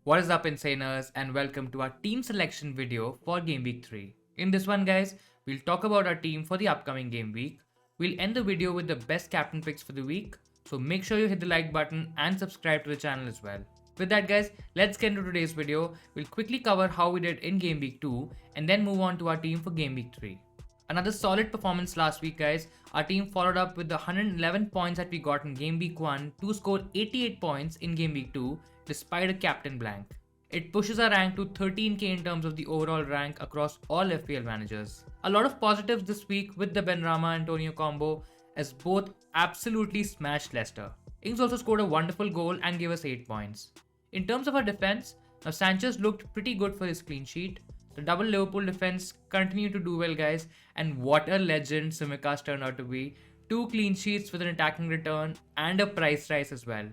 What is up, Insaners, and welcome to our team selection video for Game Week 3. In this one, guys, we'll talk about our team for the upcoming game week. We'll end the video with the best captain picks for the week, so make sure you hit the like button and subscribe to the channel as well. With that, guys, let's get into today's video. We'll quickly cover how we did in Game Week 2 and then move on to our team for Game Week 3. Another solid performance last week, guys. Our team followed up with the 111 points that we got in Game Week 1 to score 88 points in Game Week 2 despite a captain blank. It pushes our rank to 13k in terms of the overall rank across all FPL managers. A lot of positives this week with the Benrahma-Antonio combo as both absolutely smashed Leicester. Ings also scored a wonderful goal and gave us 8 points. In terms of our defense, now Sanchez looked pretty good for his clean sheet. The double Liverpool defense continued to do well, guys, and what a legend Tsimikas turned out to be. 2 clean sheets with an attacking return and a price rise as well.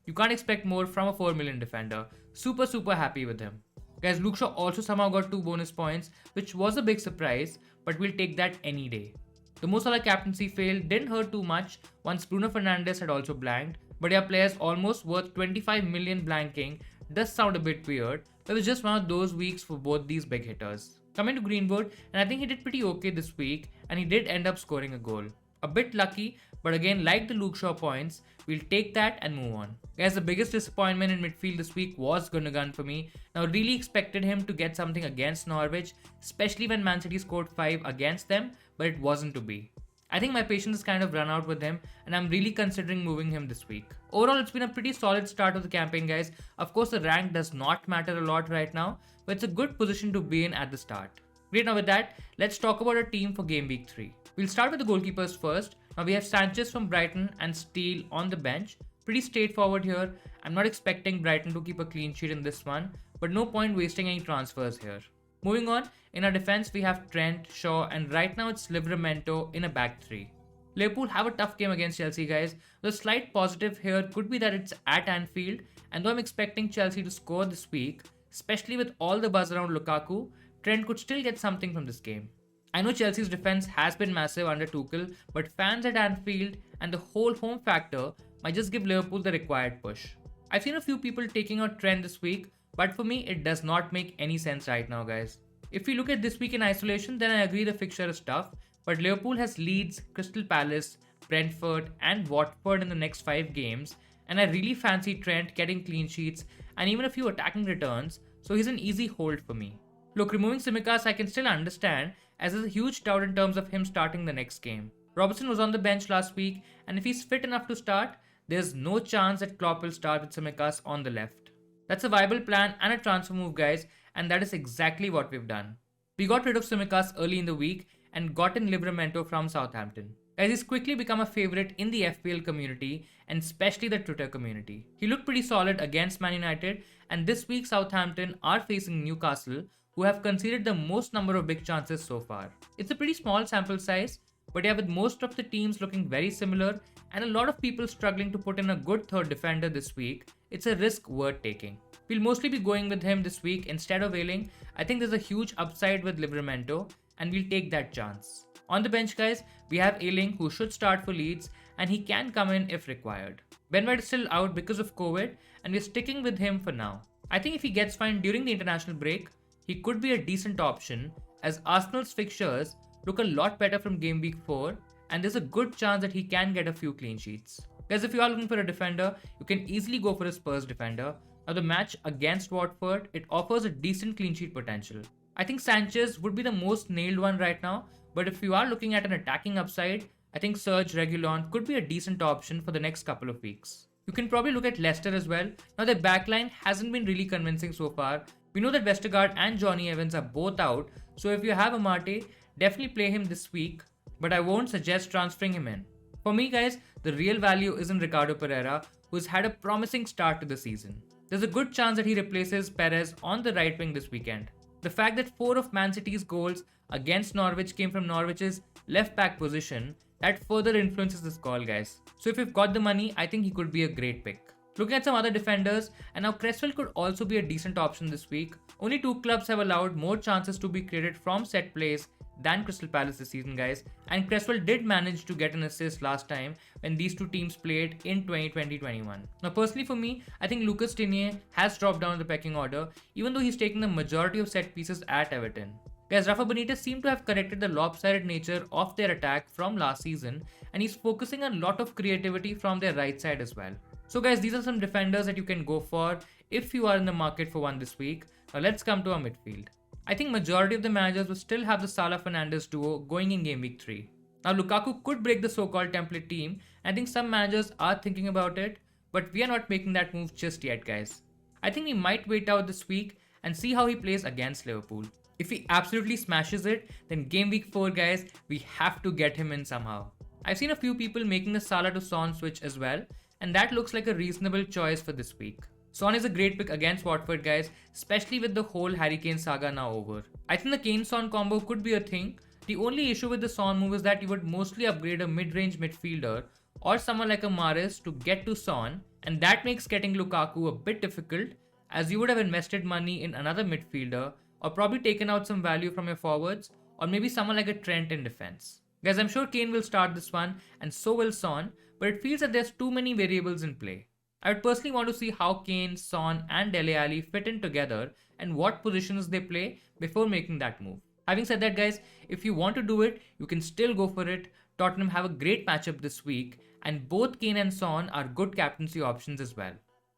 You can't expect more from a 4 million defender. Super happy with him. Guys, Luke Shaw also somehow got 2 bonus points, which was a big surprise, but we'll take that any day. The Mo Salah captaincy fail didn't hurt too much once Bruno Fernandes had also blanked, but yeah, players almost worth 25 million blanking does sound a bit weird, but it was just one of those weeks for both these big hitters. Coming to Greenwood, and I think he did pretty okay this week, and he did end up scoring a goal. A bit lucky, but again, like the Luke Shaw points, we'll take that and move on. Guys, the biggest disappointment in midfield this week was Gundogan for me. Now, really expected him to get something against Norwich, especially when Man City scored 5 against them, but it wasn't to be. I think my patience has kind of run out with him, and I'm really considering moving him this week. Overall, it's been a pretty solid start of the campaign, guys. Of course, the rank does not matter a lot right now, but it's a good position to be in at the start. Great, now with that, let's talk about our team for Game Week 3. We'll start with the goalkeepers first. Now we have Sanchez from Brighton and Steele on the bench. Pretty straightforward here. I'm not expecting Brighton to keep a clean sheet in this one, but no point wasting any transfers here. Moving on, in our defense we have Trent, Shaw, and right now it's Livramento in a back 3. Liverpool have a tough game against Chelsea, guys. The slight positive here could be that it's at Anfield, and though I'm expecting Chelsea to score this week, especially with all the buzz around Lukaku, Trent could still get something from this game. I know Chelsea's defense has been massive under Tuchel, but fans at Anfield and the whole home factor might just give Liverpool the required push. I've seen a few people taking out Trent this week, but for me it does not make any sense right now, guys. If we look at this week in isolation, then I agree the fixture is tough, but Liverpool has Leeds, Crystal Palace, Brentford and Watford in the next 5 games, and I really fancy Trent getting clean sheets and even a few attacking returns, so he's an easy hold for me. Look, removing Tsimikas I can still understand, as there's a huge doubt in terms of him starting the next game. Robertson was on the bench last week, and if he's fit enough to start, there's no chance that Klopp will start with Tsimikas on the left. That's a viable plan and a transfer move, guys, and that is exactly what we've done. We got rid of Tsimikas early in the week and got in Livramento from Southampton. Guys, he's quickly become a favourite in the FPL community and especially the Twitter community. He looked pretty solid against Man United, and this week Southampton are facing Newcastle, who have conceded the most number of big chances so far. It's a pretty small sample size, but yeah, with most of the teams looking very similar and a lot of people struggling to put in a good third defender this week, it's a risk worth taking. We'll mostly be going with him this week instead of Ayling. I think there's a huge upside with Livramento, and we'll take that chance. On the bench, guys, we have Ayling, who should start for Leeds, and he can come in if required. Ben White is still out because of COVID, and we're sticking with him for now. I think if he gets fined during the international break, he could be a decent option, as Arsenal's fixtures look a lot better from Game Week 4, and there's a good chance that he can get a few clean sheets. Guys, if you are looking for a defender, you can easily go for a Spurs defender. Now the match against Watford, it offers a decent clean sheet potential. I think Sanchez would be the most nailed one right now, but if you are looking at an attacking upside, I think Serge Reguilon could be a decent option for the next couple of weeks. You can probably look at Leicester as well. Now their backline hasn't been really convincing so far. We know that Vestergaard and Johnny Evans are both out, so if you have Amate, definitely play him this week, but I won't suggest transferring him in. For me, guys, the real value is in Ricardo Pereira, who's had a promising start to the season. There's a good chance that he replaces Perez on the right wing this weekend. The fact that 4 of Man City's goals against Norwich came from Norwich's left back position, that further influences this call, guys. So if you've got the money, I think he could be a great pick. Looking at some other defenders, and now Cresswell could also be a decent option this week. Only 2 clubs have allowed more chances to be created from set plays than Crystal Palace this season, guys, and Cresswell did manage to get an assist last time when these two teams played in 2020-21. Now, personally for me, I think Lucas Digne has dropped down the pecking order, even though he's taken the majority of set pieces at Everton. Guys, Rafa Benitez seemed to have corrected the lopsided nature of their attack from last season, and he's focusing a lot of creativity from their right side as well. So guys, these are some defenders that you can go for if you are in the market for one this week. Now let's come to our midfield. I think majority of the managers will still have the Salah Fernandes duo going in game week 3. Now Lukaku could break the so-called template team. I think some managers are thinking about it, but we are not making that move just yet, guys. I think we might wait out this week and see how he plays against Liverpool. If he absolutely smashes it, then game week 4, guys, we have to get him in somehow. I've seen a few people making the Salah to Son switch as well, and that looks like a reasonable choice for this week. Son is a great pick against Watford, guys, especially with the whole Harry Kane saga now over. I think the Kane-Son combo could be a thing. The only issue with the Son move is that you would mostly upgrade a mid-range midfielder or someone like a Mahrez to get to Son, and that makes getting Lukaku a bit difficult, as you would have invested money in another midfielder or probably taken out some value from your forwards, or maybe someone like a Trent in defense. Guys, I'm sure Kane will start this one and so will Son, but it feels that there's too many variables in play. I would personally want to see how Kane, Son and Dele Alli fit in together and what positions they play before making that move. Having said that, guys, if you want to do it, you can still go for it. Tottenham have a great matchup this week, and both Kane and Son are good captaincy options as well.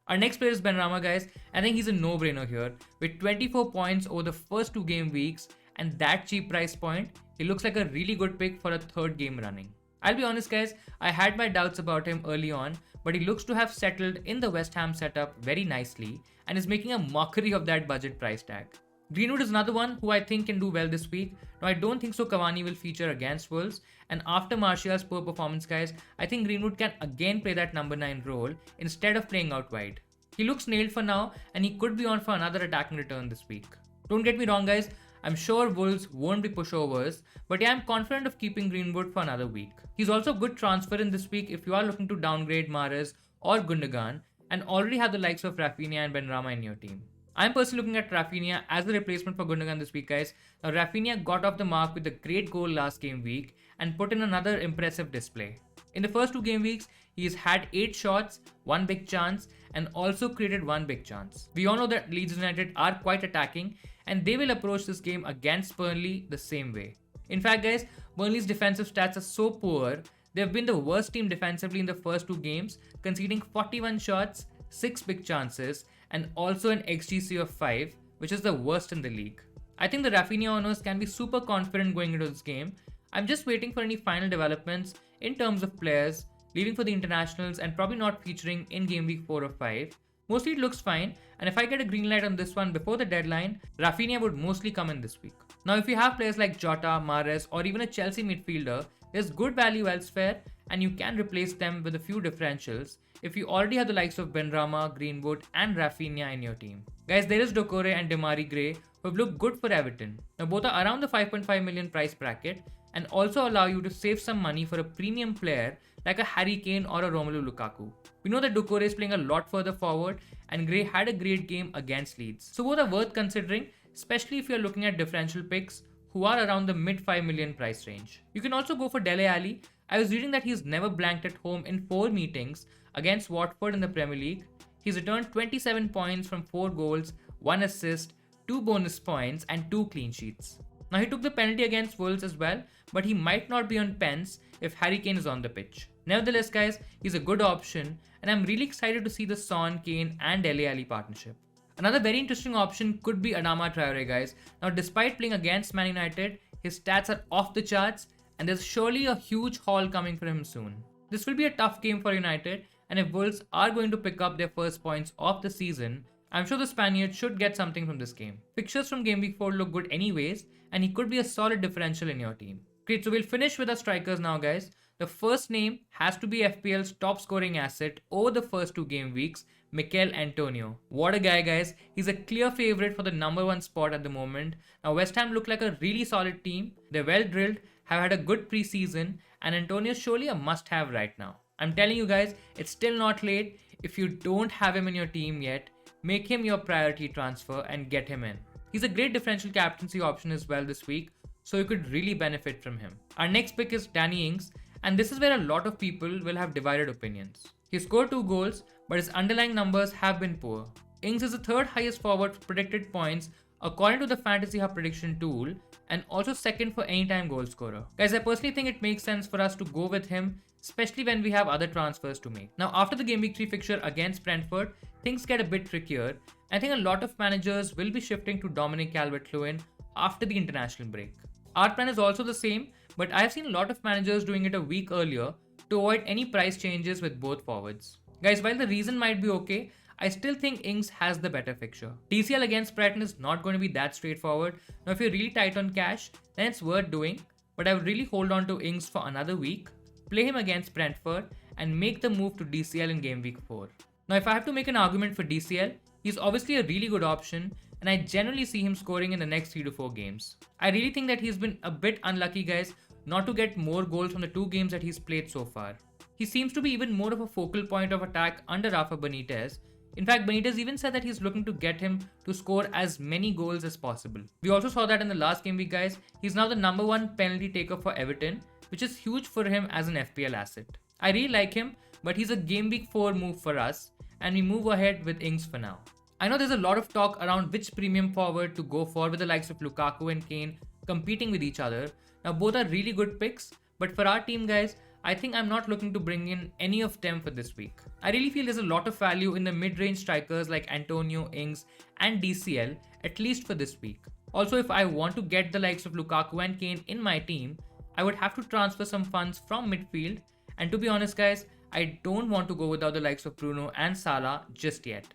Our next player is Benrahma, guys. I think he's a no-brainer here. With 24 points over the first 2 game weeks and that cheap price point, he looks like a really good pick for a third game running. I'll be honest, guys, I had my doubts about him early on, but he looks to have settled in the West Ham setup very nicely and is making a mockery of that budget price tag. Greenwood is another one who I think can do well this week. Now, I don't think so Cavani will feature against Wolves, and after Martial's poor performance, guys, I think Greenwood can again play that number 9 role instead of playing out wide. He looks nailed for now, and he could be on for another attacking return this week. Don't get me wrong, guys, I'm sure Wolves won't be pushovers, but yeah, I'm confident of keeping Greenwood for another week. He's also a good transfer in this week if you are looking to downgrade Mahrez or Gundogan and already have the likes of Rafinha and Benrahma in your team. I'm personally looking at Rafinha as the replacement for Gundogan this week, guys. Now, Rafinha got off the mark with a great goal last game week and put in another impressive display. In the first 2 game weeks, he's had 8 shots, 1 big chance, and also created 1 big chance. We all know that Leeds United are quite attacking, and they will approach this game against Burnley the same way. In fact, guys, Burnley's defensive stats are so poor, they've been the worst team defensively in the first 2 games, conceding 41 shots, 6 big chances, and also an XGC of 5, which is the worst in the league. I think the Rafinha owners can be super confident going into this game. I'm just waiting for any final developments in terms of players leaving for the internationals and probably not featuring in game week 4 or 5. Mostly it looks fine, and if I get a green light on this one before the deadline, Rafinha would mostly come in this week. Now, if you have players like Jota, Mahrez, or even a Chelsea midfielder, there's good value elsewhere, and you can replace them with a few differentials if you already have the likes of Benrahma, Greenwood, and Rafinha in your team. Guys, there is Doucouré and Demarai Gray who have looked good for Everton. Now, both are around the 5.5 million price bracket and also allow you to save some money for a premium player like a Harry Kane or a Romelu Lukaku. We know that Doucouré is playing a lot further forward, and Gray had a great game against Leeds. So both are worth considering, especially if you're looking at differential picks who are around the mid 5 million price range. You can also go for Dele Alli. I was reading that he's never blanked at home in 4 meetings against Watford in the Premier League. He's returned 27 points from 4 goals, 1 assist, 2 bonus points, and 2 clean sheets. Now, he took the penalty against Wolves as well, but he might not be on pens if Harry Kane is on the pitch. Nevertheless, guys, he's a good option, and I'm really excited to see the Son, Kane, and Dele Alli partnership. Another very interesting option could be Adama Traore, guys. Now, despite playing against Man United, his stats are off the charts, and there's surely a huge haul coming for him soon. This will be a tough game for United, and if Wolves are going to pick up their first points of the season, I'm sure the Spaniard should get something from this game. Fixtures from Game Week 4 look good anyways, and he could be a solid differential in your team. Great, so we'll finish with our strikers now, guys. The first name has to be FPL's top scoring asset over the first 2 game weeks, Mikel Antonio. What a guy, guys. He's a clear favourite for the number 1 spot at the moment. Now, West Ham look like a really solid team. They're well drilled, have had a good preseason, and Antonio's surely a must-have right now. I'm telling you guys, it's still not late. If you don't have him in your team yet, make him your priority transfer and get him in. He's a great differential captaincy option as well this week. so you could really benefit from him. Our next pick is Danny Ings, and this is where a lot of people will have divided opinions. He scored 2 goals, but his underlying numbers have been poor. Ings is the third highest forward for predicted points according to the Fantasy Hub prediction tool, and also second for anytime goal scorer. Guys, I personally think it makes sense for us to go with him, especially when we have other transfers to make. Now, after the Game Week 3 fixture against Brentford, things get a bit trickier. I think a lot of managers will be shifting to Dominic Calvert-Lewin after the international break. Our plan is also the same, but I have seen a lot of managers doing it a week earlier to avoid any price changes with both forwards. Guys, while the reason might be okay, I still think Ings has the better fixture. DCL against Brighton is not going to be that straightforward. Now, if you're really tight on cash, then it's worth doing, but I would really hold on to Ings for another week, play him against Brentford, and make the move to DCL in Game Week 4. Now, if I have to make an argument for DCL, he's obviously a really good option, and I generally see him scoring in the next 3 to 4 games. I really think that he's been a bit unlucky, guys, not to get more goals from the 2 games that he's played so far. He seems to be even more of a focal point of attack under Rafa Benitez. In fact, Benitez even said that he's looking to get him to score as many goals as possible. We also saw that in the last game week, guys. He's now the number 1 penalty taker for Everton, which is huge for him as an FPL asset. I really like him, but he's a Game Week 4 move for us, and we move ahead with Ings for now. I know there's a lot of talk around which premium forward to go for with the likes of Lukaku and Kane competing with each other. Now, both are really good picks, but for our team, guys, I think I'm not looking to bring in any of them for this week. I really feel there's a lot of value in the mid-range strikers like Antonio, Ings, and DCL, at least for this week. Also, if I want to get the likes of Lukaku and Kane in my team, I would have to transfer some funds from midfield, and to be honest, guys, I don't want to go without the likes of Bruno and Salah just yet.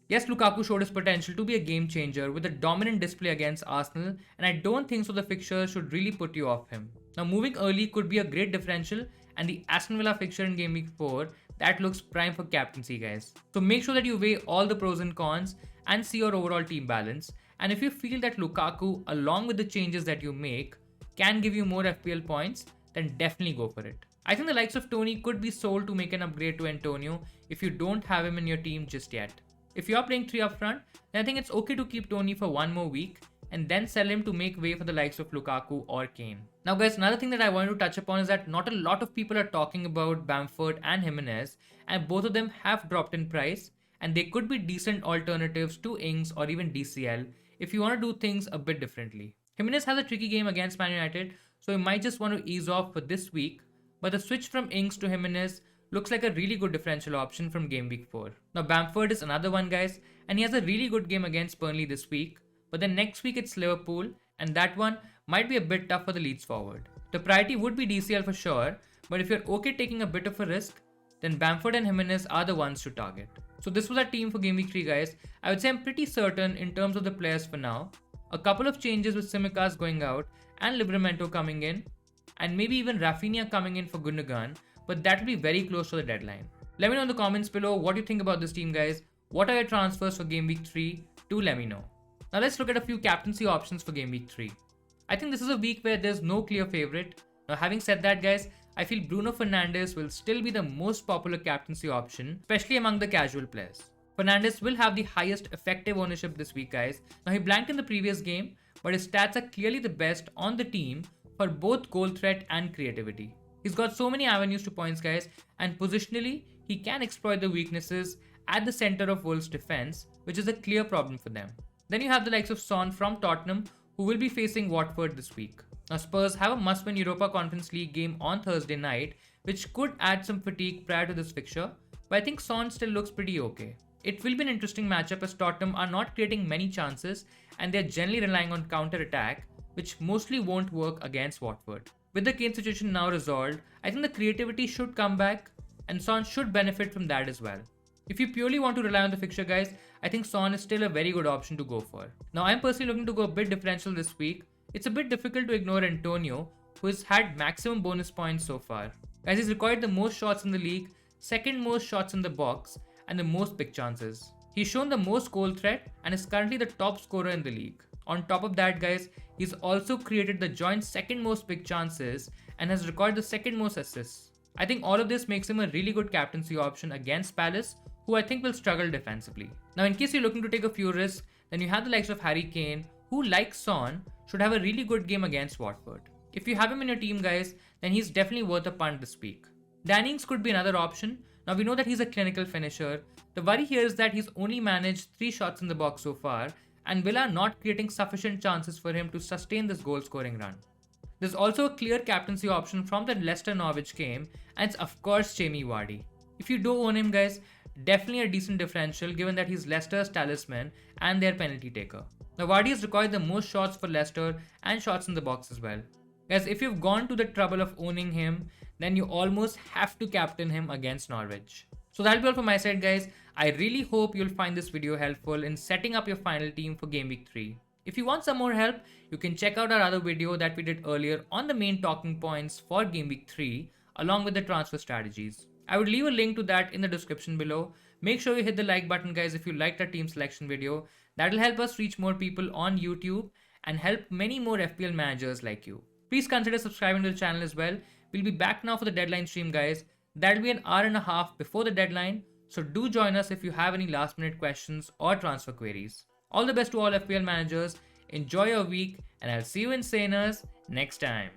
Yes, Lukaku showed his potential to be a game changer with a dominant display against Arsenal, and I don't think so the fixture should really put you off him. Now, moving early could be a great differential, and the Aston Villa fixture in Game Week 4, that looks prime for captaincy, guys. So make sure that you weigh all the pros and cons and see your overall team balance, and if you feel that Lukaku, along with the changes that you make, can give you more FPL points, then definitely go for it. I think the likes of Tony could be sold to make an upgrade to Antonio if you don't have him in your team just yet. If you are playing 3 up front, then I think it's okay to keep Tony for 1 more week and then sell him to make way for the likes of Lukaku or Kane. Now, guys, another thing that I wanted to touch upon is that not a lot of people are talking about Bamford and Jimenez, and both of them have dropped in price, and they could be decent alternatives to Ings or even DCL if you want to do things a bit differently. Jimenez has a tricky game against Man United, so you might just want to ease off for this week, but the switch from Ings to Jimenez looks like a really good differential option from Game Week 4. Now, Bamford is another one, guys, and he has a really good game against Burnley this week, but then next week it's Liverpool, and that one might be a bit tough for the Leeds forward. The priority would be DCL for sure, but if you're okay taking a bit of a risk, then Bamford and Jimenez are the ones to target. So this was our team for Game Week 3, guys. I would say I'm pretty certain in terms of the players for now. A couple of changes with Tsimikas going out and Livramento coming in, and maybe even Rafinha coming in for Gundogan, but that will be very close to the deadline. Let me know in the comments below what you think about this team, guys. What are your transfers for Game Week 3? Do let me know. Now let's look at a few captaincy options for Game Week 3. I think this is a week where there's no clear favorite. Now, having said that, guys, I feel Bruno Fernandes will still be the most popular captaincy option, especially among the casual players. Fernandes will have the highest effective ownership this week, guys. Now, he blanked in the previous game, but his stats are clearly the best on the team for both goal threat and creativity. He's got so many avenues to points, guys, and positionally, he can exploit the weaknesses at the center of Wolves' defense, which is a clear problem for them. Then you have the likes of Son from Tottenham, who will be facing Watford this week. Now, Spurs have a must-win Europa Conference League game on Thursday night, which could add some fatigue prior to this fixture, but I think Son still looks pretty okay. It will be an interesting matchup as Tottenham are not creating many chances and they're generally relying on counter-attack, which mostly won't work against Watford. With the Kane situation now resolved, I think the creativity should come back and Son should benefit from that as well. If you purely want to rely on the fixture, guys, I think Son is still a very good option to go for. Now, I'm personally looking to go a bit differential this week. It's a bit difficult to ignore Antonio, who has had maximum bonus points so far. Guys, he's recorded the most shots in the league, second most shots in the box, and the most big chances. He's shown the most goal threat and is currently the top scorer in the league. On top of that, guys, he's also created the joint second most big chances and has recorded the second most assists. I think all of this makes him a really good captaincy option against Palace, who I think will struggle defensively. Now, in case you're looking to take a few risks, then you have the likes of Harry Kane, who, like Son, should have a really good game against Watford. If you have him in your team, guys, then he's definitely worth a punt this week. Danny Ings could be another option. Now we know that he's a clinical finisher. The worry here is that he's only managed 3 shots in the box so far, and Villa are not creating sufficient chances for him to sustain this goal scoring run. There's also a clear captaincy option from the Leicester-Norwich game, and it's of course Jamie Vardy. If you do own him, guys, definitely a decent differential given that he's Leicester's talisman and their penalty taker. Now Vardy has recorded the most shots for Leicester and shots in the box as well. Guys, if you've gone to the trouble of owning him, then you almost have to captain him against Norwich. So that'll be all from my side, guys. I really hope you'll find this video helpful in setting up your final team for Game Week 3. If you want some more help, you can check out our other video that we did earlier on the main talking points for Game Week 3 along with the transfer strategies. I would leave a link to that in the description below. Make sure you hit the like button, guys, if you liked our team selection video. That'll help us reach more people on YouTube and help many more FPL managers like you. Please consider subscribing to the channel as well. We'll be back now for the deadline stream, guys. That'll be an hour and a half before the deadline, so do join us if you have any last minute questions or transfer queries. All the best to all FPL managers. Enjoy your week, and I'll see you in Saners next time.